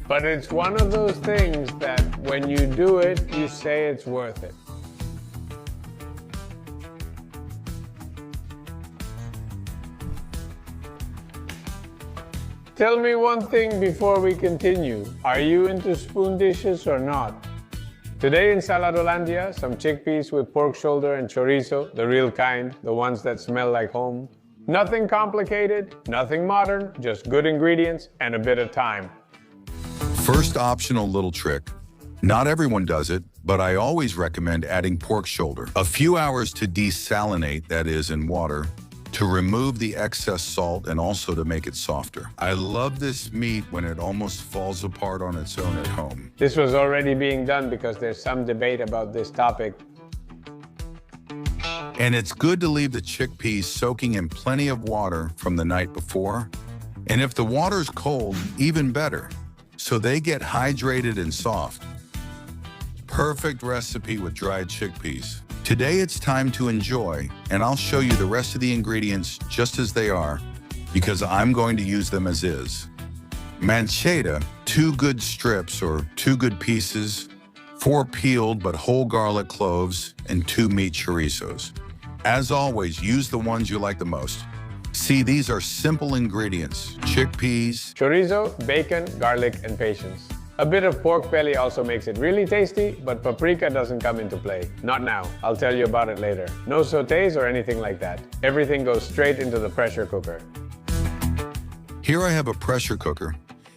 But it's one of those things that when you do it, you say it's worth it. Tell me one thing before we continue. Are you into spoon dishes or not? Today in Saladolandia, some chickpeas with pork shoulder and chorizo, the real kind, the ones that smell like home. Nothing complicated, nothing modern, just good ingredients and a bit of time. First optional little trick. Not everyone does it, but I always recommend adding pork shoulder. A few hours to desalinate, that is, in water, to remove the excess salt and also to make it softer. I love this meat when it almost falls apart on its own at home. This was already being done because there's some debate about this topic. And it's good to leave the chickpeas soaking in plenty of water from the night before. And if the water's cold, even better, so they get hydrated and soft. Perfect recipe with dried chickpeas. Today it's time to enjoy, and I'll show you the rest of the ingredients just as they are, because I'm going to use them as is. Manchetta, 2 good strips or 2 good pieces, 4 peeled but whole garlic cloves, and 2 meat chorizos. As always, use the ones you like the most. See, these are simple ingredients: chickpeas, chorizo, bacon, garlic, and patience. A bit of pork belly also makes it really tasty, but paprika doesn't come into play. Not now. I'll tell you about it later. No sautés or anything like that. Everything goes straight into the pressure cooker. Here I have a pressure cooker,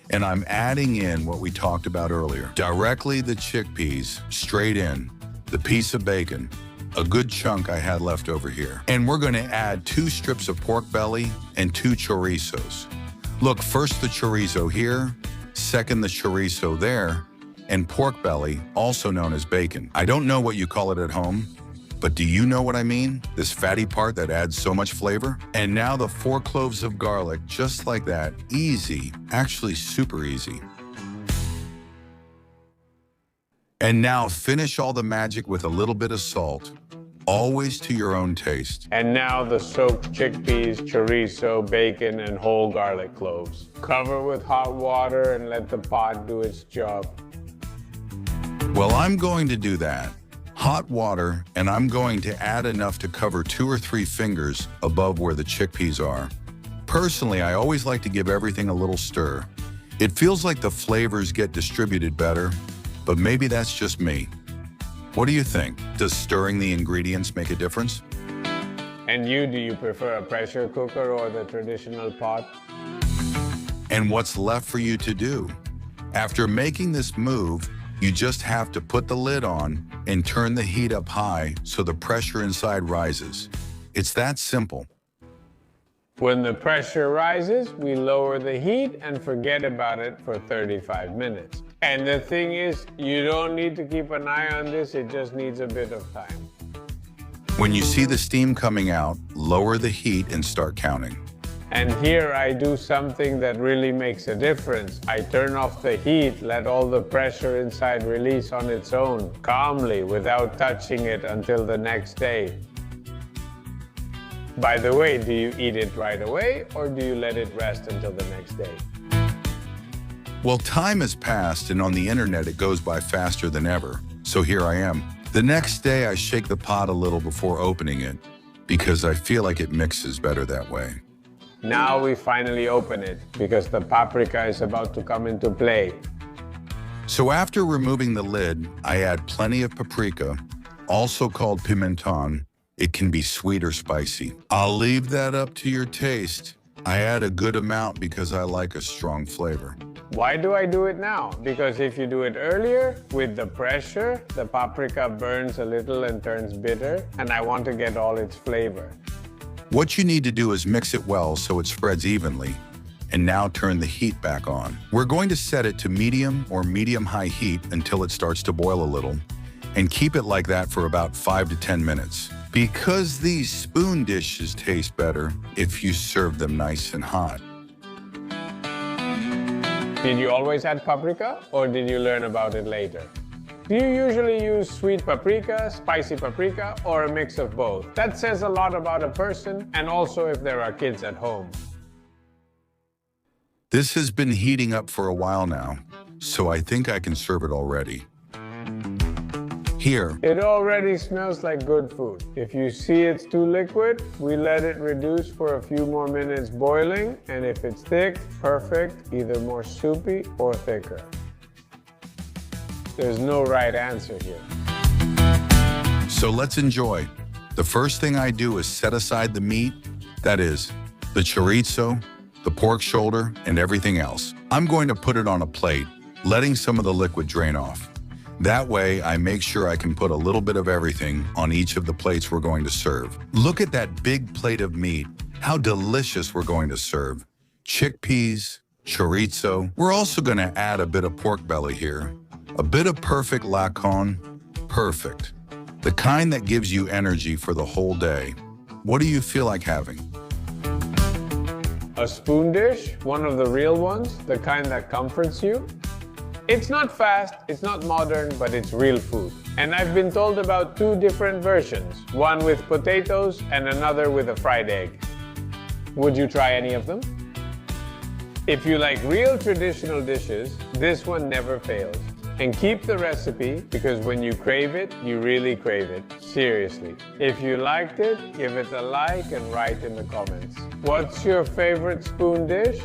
and I'm adding in what we talked about earlier. Directly the chickpeas, straight in, the piece of bacon, a good chunk I had left over here. And we're going to add 2 strips of pork belly and 2 chorizos. Look, first the chorizo here, second the chorizo there, and pork belly, also known as bacon. I don't know what you call it at home, but do you know what I mean? This fatty part that adds so much flavor? And now the 4 cloves of garlic, just like that, easy, actually super easy. And now finish all the magic with a little bit of salt, always to your own taste. And now the soaked chickpeas, chorizo, bacon, and whole garlic cloves. Cover with hot water and let the pot do its job. Well, I'm going to do that. Hot water, and I'm going to add enough to cover 2 or 3 fingers above where the chickpeas are. Personally, I always like to give everything a little stir. It feels like the flavors get distributed better, but maybe that's just me. What do you think? Does stirring the ingredients make a difference? And you, do you prefer a pressure cooker or the traditional pot? And what's left for you to do? After making this move, you just have to put the lid on and turn the heat up high so the pressure inside rises. It's that simple. When the pressure rises, we lower the heat and forget about it for 35 minutes. And the thing is, you don't need to keep an eye on this, it just needs a bit of time. When you see the steam coming out, lower the heat and start counting. And here I do something that really makes a difference. I turn off the heat, let all the pressure inside release on its own, calmly, without touching it until the next day. By the way, do you eat it right away or do you let it rest until the next day? Well, time has passed, and on the internet it goes by faster than ever, so here I am. The next day I shake the pot a little before opening it, because I feel like it mixes better that way. Now we finally open it, because the paprika is about to come into play. So after removing the lid, I add plenty of paprika, also called pimenton. It can be sweet or spicy. I'll leave that up to your taste. I add a good amount because I like a strong flavor. Why do I do it now? Because if you do it earlier, with the pressure, the paprika burns a little and turns bitter, and I want to get all its flavor. What you need to do is mix it well so it spreads evenly, and now turn the heat back on. We're going to set it to medium or medium-high heat until it starts to boil a little, and keep it like that for about 5 to 10 minutes. Because these spoon dishes taste better if you serve them nice and hot. Did you always add paprika, or did you learn about it later? Do you usually use sweet paprika, spicy paprika, or a mix of both? That says a lot about a person, and also if there are kids at home. This has been heating up for a while now, so I think I can serve it already. Here, It already smells like good food. If you see it's too liquid, we let it reduce for a few more minutes boiling, and if it's thick, perfect, either more soupy or thicker. There's no right answer here. so let's enjoy. The first thing I do is set aside the meat, that is, the chorizo, the pork shoulder, and everything else. I'm going to put it on a plate, letting some of the liquid drain off. That way, I make sure I can put a little bit of everything on each of the plates we're going to serve. Look at that big plate of meat. How delicious we're going to serve. Chickpeas, chorizo. We're also going to add a bit of pork belly here. A bit of perfect lacon. Perfect. The kind that gives you energy for the whole day. What do you feel like having? A spoon dish, one of the real ones, the kind that comforts you. It's not fast, it's not modern, but it's real food. And I've been told about two different versions, one with potatoes and another with a fried egg. Would you try any of them? If you like real traditional dishes, this one never fails. And keep the recipe, because when you crave it, you really crave it. Seriously. If you liked it, give it a like and write in the comments. What's your favorite spoon dish?